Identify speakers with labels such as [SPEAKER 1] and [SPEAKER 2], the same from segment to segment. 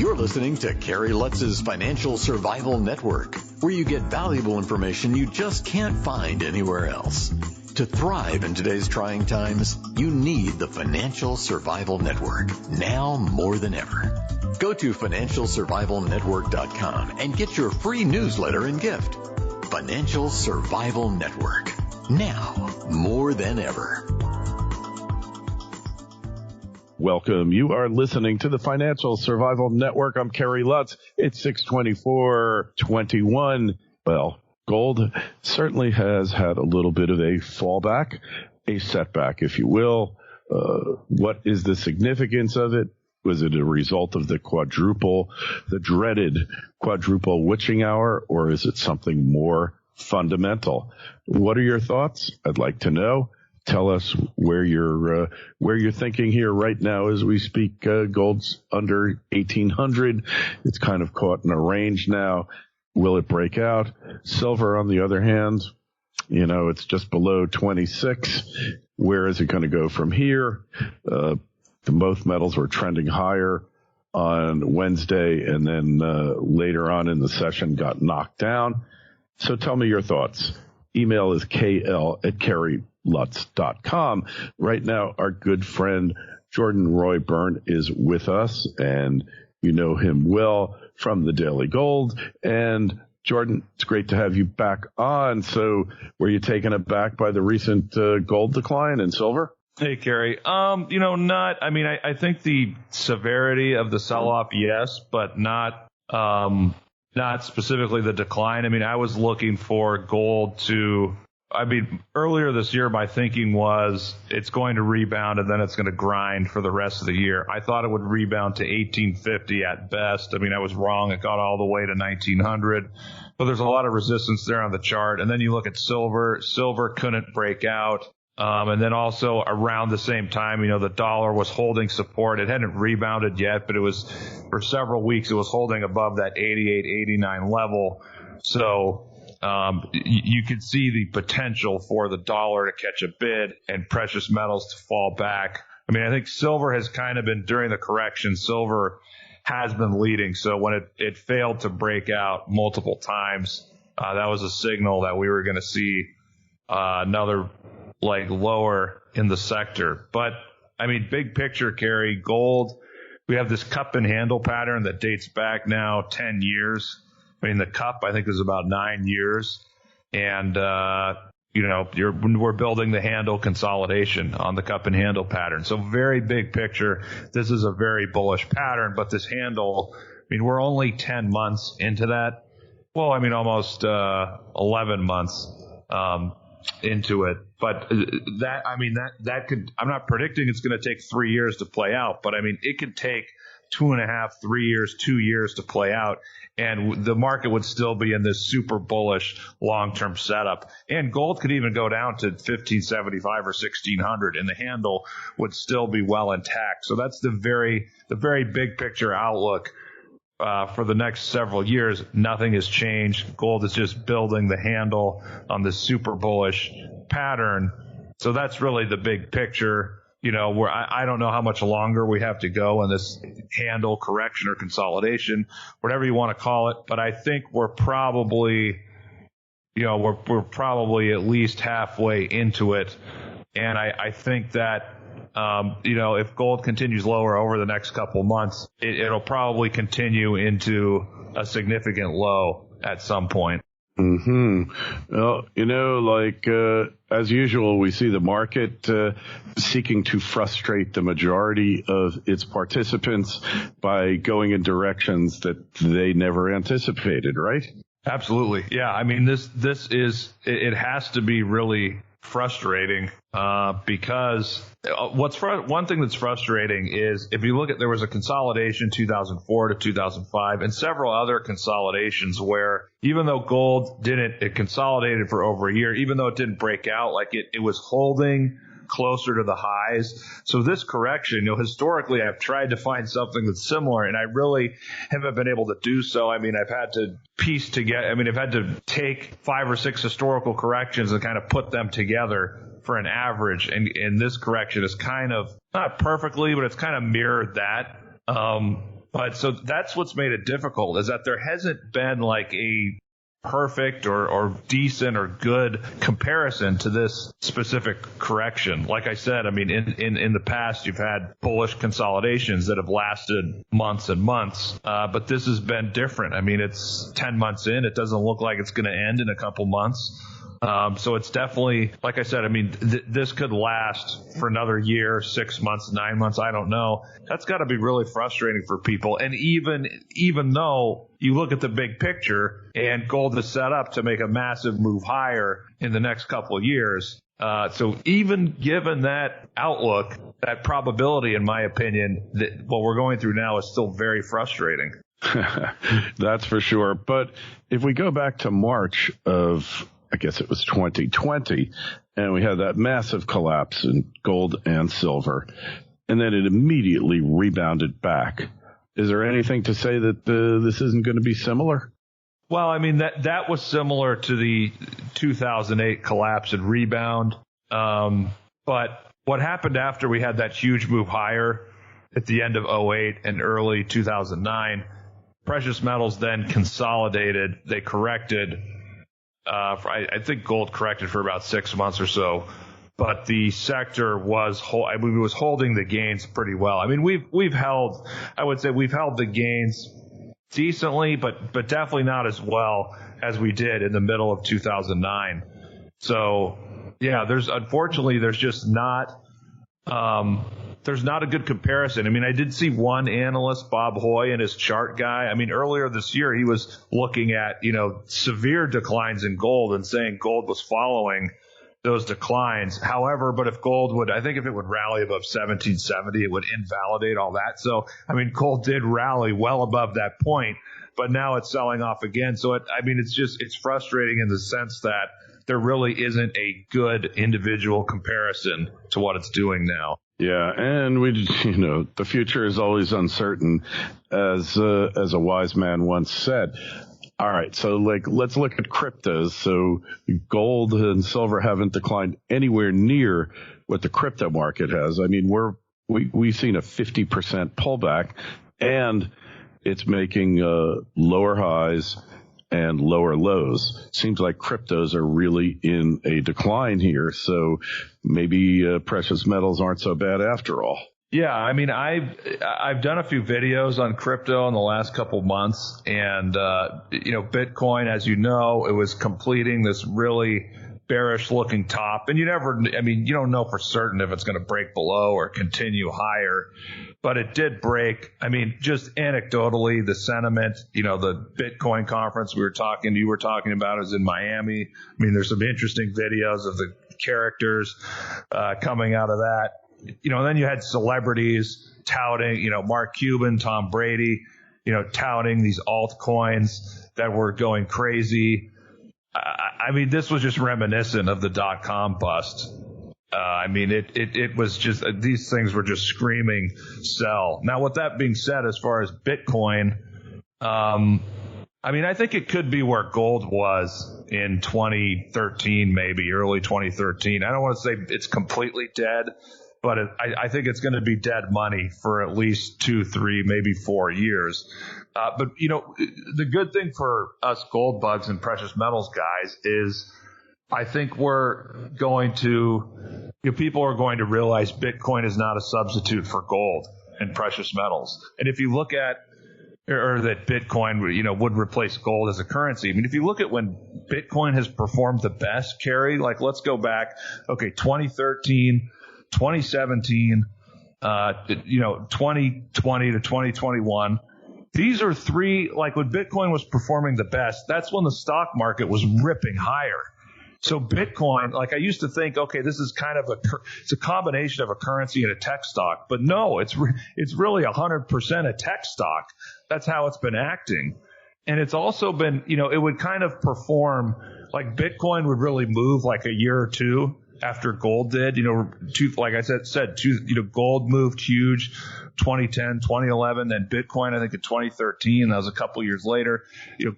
[SPEAKER 1] You're listening to Kerry Lutz's Financial Survival Network, where you get valuable information you just can't find anywhere else. To thrive in today's trying times, you need the Financial Survival Network, now more than ever. Go to financialsurvivalnetwork.com and get your free newsletter and gift. Financial Survival Network, now more than ever.
[SPEAKER 2] Welcome. You are listening to the Financial Survival Network. I'm Kerry Lutz. It's 6/24/21. Well, gold certainly has had a little bit of a fallback, a setback, if you will. What is the significance of it? Was it a result of the dreaded quadruple witching hour, or is it something more fundamental? What are your thoughts? I'd like to know. Tell us where you're thinking here right now as we speak. Gold's under 1,800. It's kind of caught in a range now. Will it break out? Silver, on the other hand, it's just below 26. Where is it going to go from here? Both metals were trending higher on Wednesday, and then later on in the session got knocked down. So tell me your thoughts. Email is kl@kerrylutz.com. Right now, our good friend Jordan Roy-Byrne is with us, and you know him well from the Daily Gold. And Jordan, it's great to have you back on. So were you taken aback by the recent gold decline in silver?
[SPEAKER 3] Hey, Kerry. I think the severity of the sell-off, yes, but not specifically the decline. I was looking for gold earlier this year, my thinking was it's going to rebound and then it's going to grind for the rest of the year. I thought it would rebound to 1850 at best. I was wrong. It got all the way to 1900, but there's a lot of resistance there on the chart. And then you look at silver. Silver couldn't break out. And then also around the same time, the dollar was holding support. It hadn't rebounded yet, but it was for several weeks, it was holding above that 88, 89 level. So you could see the potential for the dollar to catch a bid and precious metals to fall back. I think silver has kind of been, during the correction, silver has been leading. So when it failed to break out multiple times, that was a signal that we were going to see another lower in the sector. But big picture, Kerry, gold, we have this cup and handle pattern that dates back now 10 years. The cup, I think, is about 9 years. And, we're building the handle consolidation on the cup and handle pattern. So very big picture. This is a very bullish pattern, but this handle, we're only 10 months into that. Well, almost 11 months into it. But that could, I'm not predicting it's going to take 3 years to play out, but it could take 2.5, 3 years, 2 years to play out. And the market would still be in this super bullish long-term setup. And gold could even go down to 1575 or 1600, and the handle would still be well intact. So that's the very big picture outlook for the next several years. Nothing has changed. Gold is just building the handle on this super bullish pattern. So that's really the big picture. Where I don't know how much longer we have to go in this handle correction or consolidation, whatever you want to call it. But I think we're probably, we're probably at least halfway into it. And I think that, if gold continues lower over the next couple months, it'll probably continue into a significant low at some point.
[SPEAKER 2] Well, as usual, we see the market seeking to frustrate the majority of its participants by going in directions that they never anticipated, right?
[SPEAKER 3] Absolutely. Yeah. It has to be really frustrating because one thing that's frustrating is if you look at, there was a consolidation 2004 to 2005 and several other consolidations where even though gold it consolidated for over a year, even though it didn't break out, it was holding closer to the highs. So this correction, historically, I've tried to find something that's similar, and I really haven't been able to do so. I've had to piece together. I've had to take 5 or 6 historical corrections and kind of put them together for an average. And this correction is kind of not perfectly, but it's kind of mirrored that. But so that's what's made it difficult, is that there hasn't been like a perfect or decent or good comparison to this specific correction. Like I said, I mean, in the past, you've had bullish consolidations that have lasted months and months, but this has been different. I mean, it's 10 months in. It doesn't look like it's going to end in a couple months. So it's definitely, like I said, I mean, this could last for another year, 6 months, 9 months. I don't know. That's got to be really frustrating for people. And even though you look at the big picture and gold is set up to make a massive move higher in the next couple of years. So even given that outlook, that probability, in my opinion, that what we're going through now is still very frustrating.
[SPEAKER 2] That's for sure. But if we go back to March of, I guess it was 2020, and we had that massive collapse in gold and silver, and then it immediately rebounded back. Is there anything to say that this isn't going to be similar?
[SPEAKER 3] Well, I mean, that was similar to the 2008 collapse and rebound. But what happened after we had that huge move higher at the end of 2008 and early 2009, precious metals then consolidated. They corrected. I think gold corrected for about 6 months or so, but the sector was holding the gains pretty well. I mean, we've held the gains decently, but definitely not as well as we did in the middle of 2009. So yeah, there's just not there's not a good comparison. I mean, I did see one analyst, Bob Hoye, and his chart guy. I mean, earlier this year, he was looking at, severe declines in gold and saying gold was following those declines. However, but if it would rally above 1770, it would invalidate all that. So, I mean, gold did rally well above that point, but now it's selling off again. So, it's frustrating in the sense that there really isn't a good individual comparison to what it's doing now.
[SPEAKER 2] Yeah, and the future is always uncertain, as a wise man once said. All right, so let's look at cryptos. So gold and silver haven't declined anywhere near what the crypto market has. I mean, we've seen a 50% pullback, and it's making lower highs and lower lows. Seems like cryptos are really in a decline here. So maybe precious metals aren't so bad after all.
[SPEAKER 3] Yeah, I mean, I've done a few videos on crypto in the last couple of months, and Bitcoin, as you know, it was completing this really bearish looking top, and you don't know for certain if it's going to break below or continue higher, but it did break. I mean, just anecdotally, the sentiment, the Bitcoin conference you were talking about is in Miami. I mean, there's some interesting videos of the characters coming out of that. Then you had celebrities touting, Mark Cuban, Tom Brady, touting these altcoins that were going crazy. I mean, this was just reminiscent of the .com bust. I mean, it was just, these things were just screaming sell. Now, with that being said, as far as Bitcoin, I think it could be where gold was in 2013, maybe early 2013. I don't want to say it's completely dead, but I think it's going to be dead money for at least 2, 3, maybe 4 years. But the good thing for us gold bugs and precious metals guys is I think people are going to realize Bitcoin is not a substitute for gold and precious metals. And if you look at, or that Bitcoin, would replace gold as a currency. I mean, if you look at when Bitcoin has performed the best, Kerry, let's go back, 2013, 2017, 2020 to 2021. These are three, when Bitcoin was performing the best, that's when the stock market was ripping higher. So Bitcoin, I used to think, this is kind of it's a combination of a currency and a tech stock, but no, it's really 100% a tech stock. That's how it's been acting. And it's also been, it would kind of perform Bitcoin would really move a year or two after gold did. Like I said, gold moved huge 2010, 2011, then Bitcoin, I think in 2013, that was a couple years later.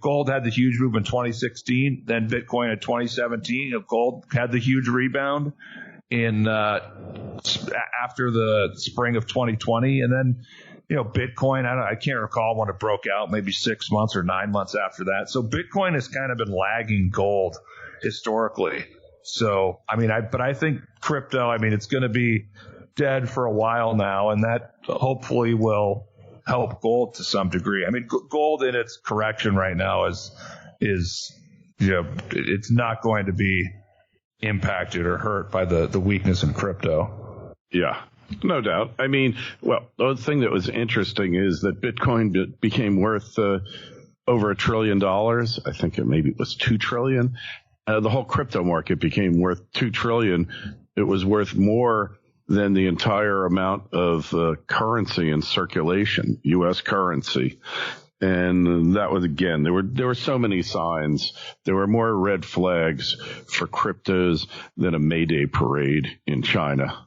[SPEAKER 3] Gold had the huge move in 2016, then Bitcoin in 2017. Gold had the huge rebound in after the spring of 2020, and then Bitcoin, I can't recall when it broke out, maybe 6 months or 9 months after that. So Bitcoin has kind of been lagging gold historically. So, but I think crypto, it's going to be dead for a while now, and that hopefully will help gold to some degree. Gold in its correction right now is it's not going to be impacted or hurt by the weakness in crypto.
[SPEAKER 2] Yeah, no doubt. The thing that was interesting is that Bitcoin became worth over $1 trillion. I think it was $2 trillion. The whole crypto market became worth $2 trillion. It was worth more than the entire amount of currency in circulation, U.S. currency. And that was, again, there were so many signs. There were more red flags for cryptos than a May Day parade in China.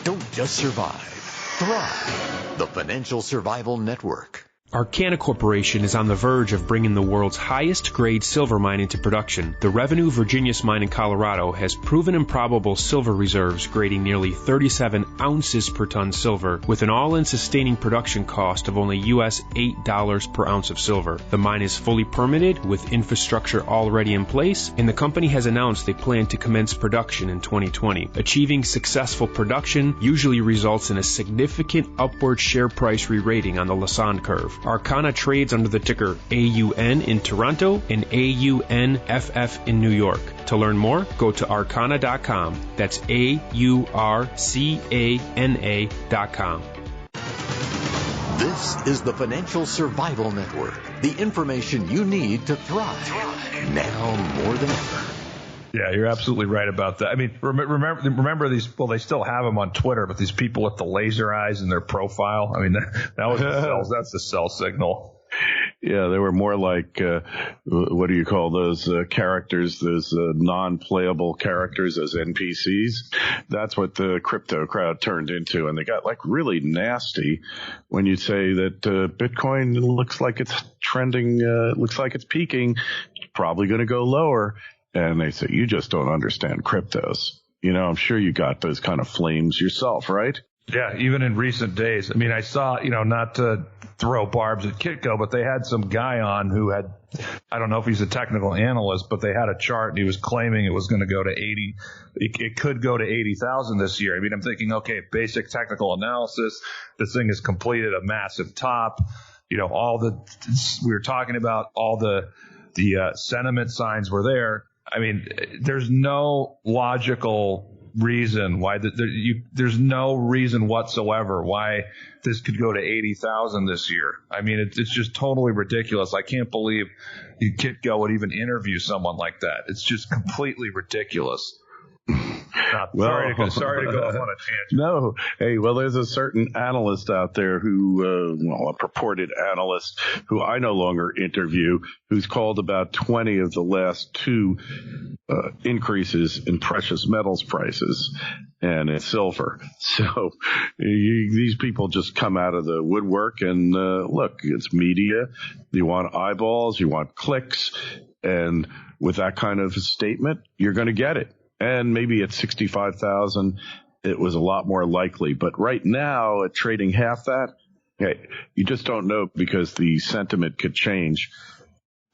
[SPEAKER 1] Don't just survive, thrive. The Financial Survival Network.
[SPEAKER 4] Arcana Corporation is on the verge of bringing the world's highest grade silver mine into production. The Revenue Virginius mine in Colorado has proven improbable silver reserves grading nearly 37 ounces per ton silver with an all-in sustaining production cost of only US $8 per ounce of silver. The mine is fully permitted with infrastructure already in place, and the company has announced they plan to commence production in 2020. Achieving successful production usually results in a significant upward share price re-rating on the Lassonde curve. Arcana trades under the ticker AUN in Toronto and AUNFF in New York. To learn more, go to arcana.com. That's AURCANA.com.
[SPEAKER 1] This is the Financial Survival Network. The information you need to thrive now more than ever.
[SPEAKER 3] Yeah, you're absolutely right about that. Remember these, well, they still have them on Twitter, but these people with the laser eyes in their profile, that was that's the sell signal.
[SPEAKER 2] Yeah, they were more like, what do you call those characters, those non-playable characters as NPCs? That's what the crypto crowd turned into. And they got really nasty when you say that Bitcoin looks like it's trending, looks like it's peaking, it's probably going to go lower. And they say, you just don't understand cryptos. I'm sure you got those kind of flames yourself, right?
[SPEAKER 3] Yeah, even in recent days. I saw, not to throw barbs at Kitco, but they had some guy on who had, I don't know if he's a technical analyst, but they had a chart and he was claiming it was going to go to 80. It could go to 80,000 this year. I'm thinking, okay, basic technical analysis. This thing has completed a massive top. We were talking about all the sentiment signs were there. There's no logical reason why there's no reason whatsoever why this could go to 80,000 this year. It's just totally ridiculous. I can't believe Kitco would even interview someone like that. It's just completely ridiculous. Sorry to go off on a tangent.
[SPEAKER 2] No. Hey, there's a certain analyst out there who, a purported analyst who I no longer interview, who's called about 20 of the last two increases in precious metals prices and in silver. So these people just come out of the woodwork and look, it's media. You want eyeballs, you want clicks, and with that kind of statement, you're going to get it. And maybe at 65,000, it was a lot more likely. But right now, at trading half that, you just don't know because the sentiment could change.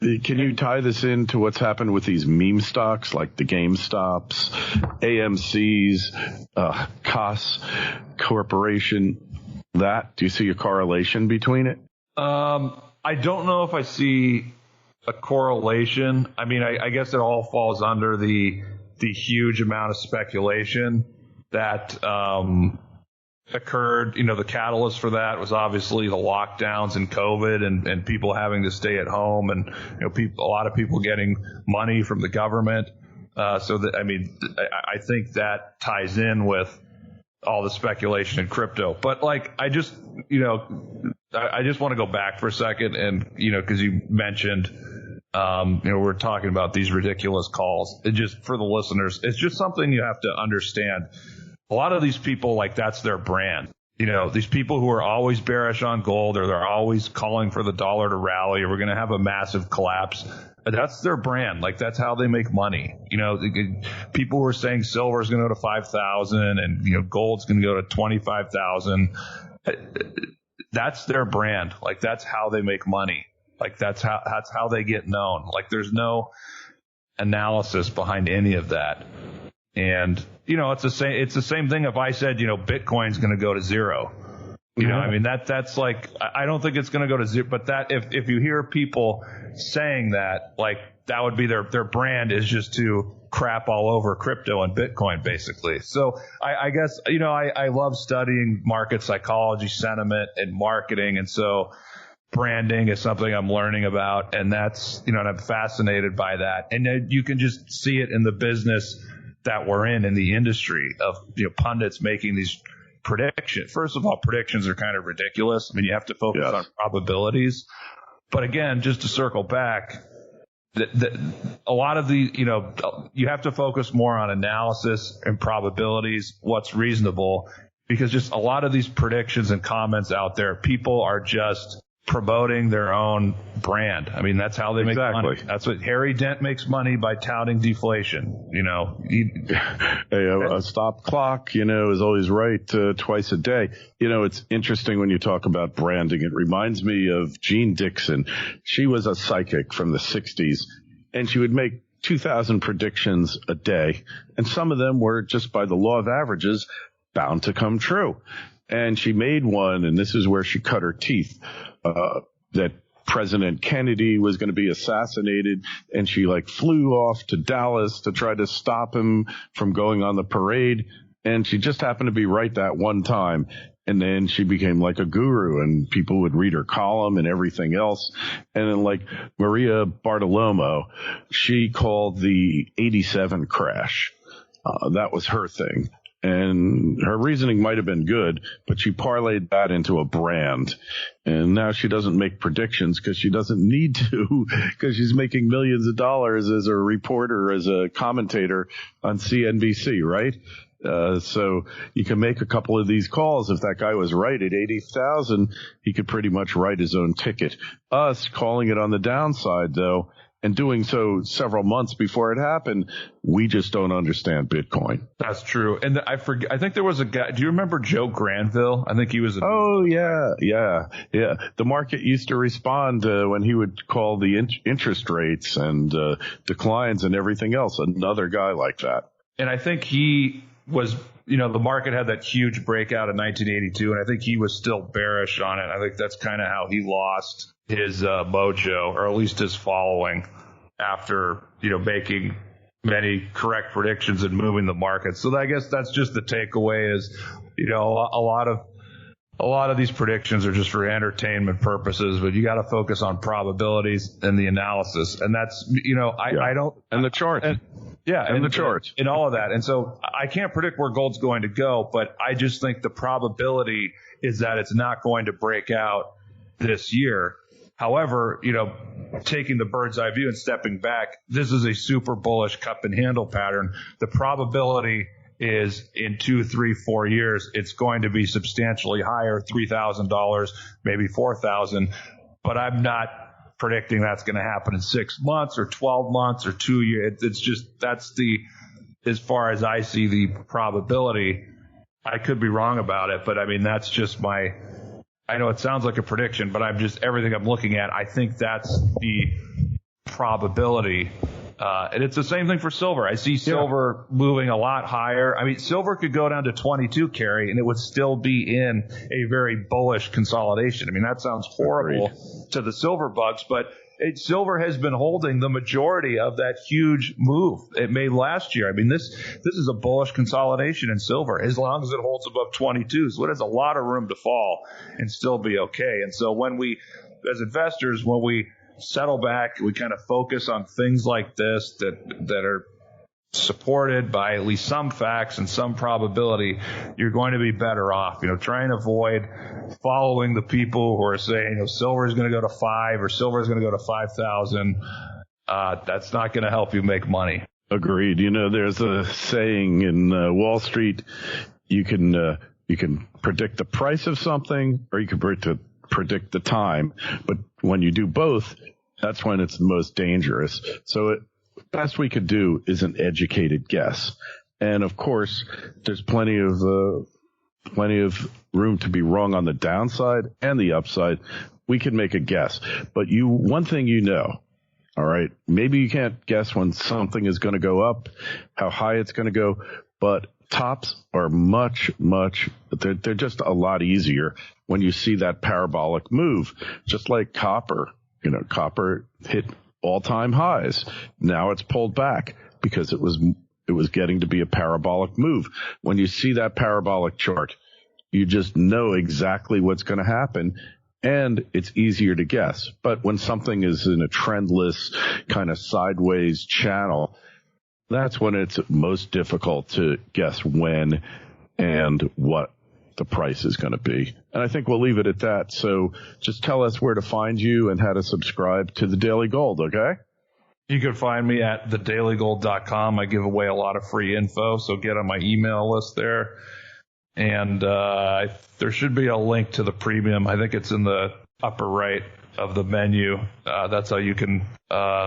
[SPEAKER 2] Can you tie this into what's happened with these meme stocks like the GameStops, AMCs, Koss Corporation? Do you see a correlation between it?
[SPEAKER 3] I don't know if I see a correlation. I guess it all falls under the huge amount of speculation that occurred. The catalyst for that was obviously the lockdowns and COVID and people having to stay at home and a lot of people getting money from the government. I think that ties in with all the speculation in crypto. But I just want to go back for a second and because you mentioned. We're talking about these ridiculous calls. It just, for the listeners, it's just something you have to understand. A lot of these people, that's their brand. These people who are always bearish on gold or they're always calling for the dollar to rally or we're going to have a massive collapse. That's their brand. That's how they make money. People who are saying silver is going to go to 5,000 and, gold's going to go to 25,000. that's their brand. Like, that's how they make money. Like, that's how they get known. Like, there's no analysis behind any of that. And, it's the same thing if I said, Bitcoin's going to go to zero. I mean, that's like, I don't think it's going to go to zero, but that if you hear people saying that, like, that would be their brand is just to crap all over crypto and Bitcoin, basically. So I guess, I love studying market psychology, sentiment, and marketing. And so branding is something I'm learning about. And that's, and I'm fascinated by that. And then you can just see it in the business that we're in the industry of, pundits making these predictions. First of all, predictions are kind of ridiculous. I mean, you have to focus on probabilities. But again, just to circle back, a lot of you have to focus more on analysis and probabilities, what's reasonable, because just a lot of these predictions and comments out there, people are just promoting their own brand. I mean, that's how they make money. That's what Harry Dent makes money, by touting deflation.
[SPEAKER 2] A stop clock, is always right twice a day. It's interesting when you talk about branding. It reminds me of Jean Dixon. She was a psychic from the 60s, and she would make 2,000 predictions a day. And some of them were, just by the law of averages, bound to come true. And she made one, and this is where she cut her teeth, that President Kennedy was going to be assassinated, and she flew off to Dallas to try to stop him from going on the parade. And she just happened to be right that one time. And then she became like a guru, and people would read her column and everything else. And then Maria Bartiromo, she called the 87 crash. That was her thing. And her reasoning might have been good, but she parlayed that into a brand. And now she doesn't make predictions because she doesn't need to, because she's making millions of dollars as a reporter, as a commentator on CNBC, right? So you can make a couple of these calls. If that guy was right at 80,000, he could pretty much write his own ticket. Us calling it on the downside, though, and doing so several months before it happened, we just don't understand Bitcoin.
[SPEAKER 3] That's true. And I think there was a guy. Do you remember Joe Granville? I think he was.
[SPEAKER 2] Yeah. The market used to respond when he would call the interest rates and declines and everything else. Another guy like that.
[SPEAKER 3] And I think he was, the market had that huge breakout in 1982, and I think he was still bearish on it. I think that's kind of how he lost his mojo, or at least his following, after making many correct predictions and moving the market. So I guess that's just the takeaway is, a lot of these predictions are just for entertainment purposes, but you got to focus on probabilities and the analysis, and that's I don't,
[SPEAKER 2] and the chart.
[SPEAKER 3] And the chart and all of that. And so I can't predict where gold's going to go, but I just think the probability is that it's not going to break out this year. However, taking the bird's eye view and stepping back, this is a super bullish cup and handle pattern. The probability is in 2, 3, 4 years, it's going to be substantially higher, $3,000, maybe $4,000. But I'm not predicting that's going to happen in 6 months or 12 months or 2 years. It's just, as far as I see the probability. I could be wrong about it, but I mean, that's just I know it sounds like a prediction, but everything I'm looking at, I think that's the probability. And it's the same thing for silver. I see silver moving a lot higher. I mean, silver could go down to 22, Kerry, and it would still be in a very bullish consolidation. I mean, that sounds horrible to the silver bugs, but silver has been holding the majority of that huge move it made last year. I mean, this is a bullish consolidation in silver as long as it holds above 22. So it has a lot of room to fall and still be okay. And so when we, as investors, when we settle back, we kind of focus on things like this that are supported by at least some facts and some probability, you're going to be better off. Try and avoid following the people who are saying, silver is going to go to 5 or silver is going to go to 5,000. That's not going to help you make money.
[SPEAKER 2] Agreed. There's a saying in Wall Street, you can predict the price of something, or you can predict the time. But when you do both, that's when it's the most dangerous. So best we could do is an educated guess. And of course, there's plenty of plenty of room to be wrong on the downside and the upside. We can make a guess. But one thing you know, all right, maybe you can't guess when something is going to go up, how high it's going to go, but tops are they're just a lot easier when you see that parabolic move, just like copper. Copper hit all-time highs. Now it's pulled back because it was getting to be a parabolic move. When you see that parabolic chart, you just know exactly what's going to happen, and it's easier to guess. But when something is in a trendless kind of sideways channel, that's when it's most difficult to guess when and what the price is going to be. And I think we'll leave it at that. So just tell us where to find you and how to subscribe to the Daily Gold, okay?
[SPEAKER 3] You can find me at thedailygold.com. I give away a lot of free info, so get on my email list there. And there should be a link to the premium. I think it's in the upper right of the menu. That's how you can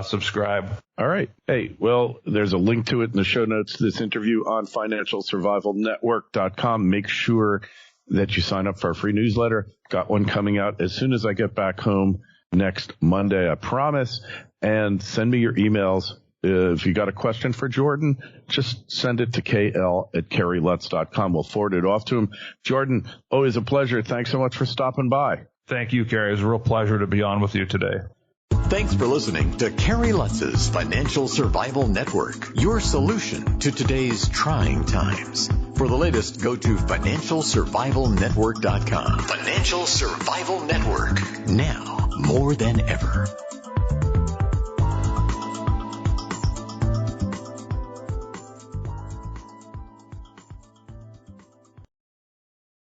[SPEAKER 3] subscribe.
[SPEAKER 2] All right. Hey, well, there's a link to it in the show notes to this interview on financialsurvivalnetwork.com. Make sure that you sign up for our free newsletter. Got one coming out as soon as I get back home next Monday, I promise. And send me your emails. If you got a question for Jordan, just send it to kl@kerrylutz.com. We'll forward it off to him. Jordan, always a pleasure. Thanks so much for stopping by.
[SPEAKER 3] Thank you, Kerry. It was a real pleasure to be on with you today.
[SPEAKER 1] Thanks for listening to Kerry Lutz's Financial Survival Network, your solution to today's trying times. For the latest, go to financialsurvivalnetwork.com. Financial Survival Network, now more than ever.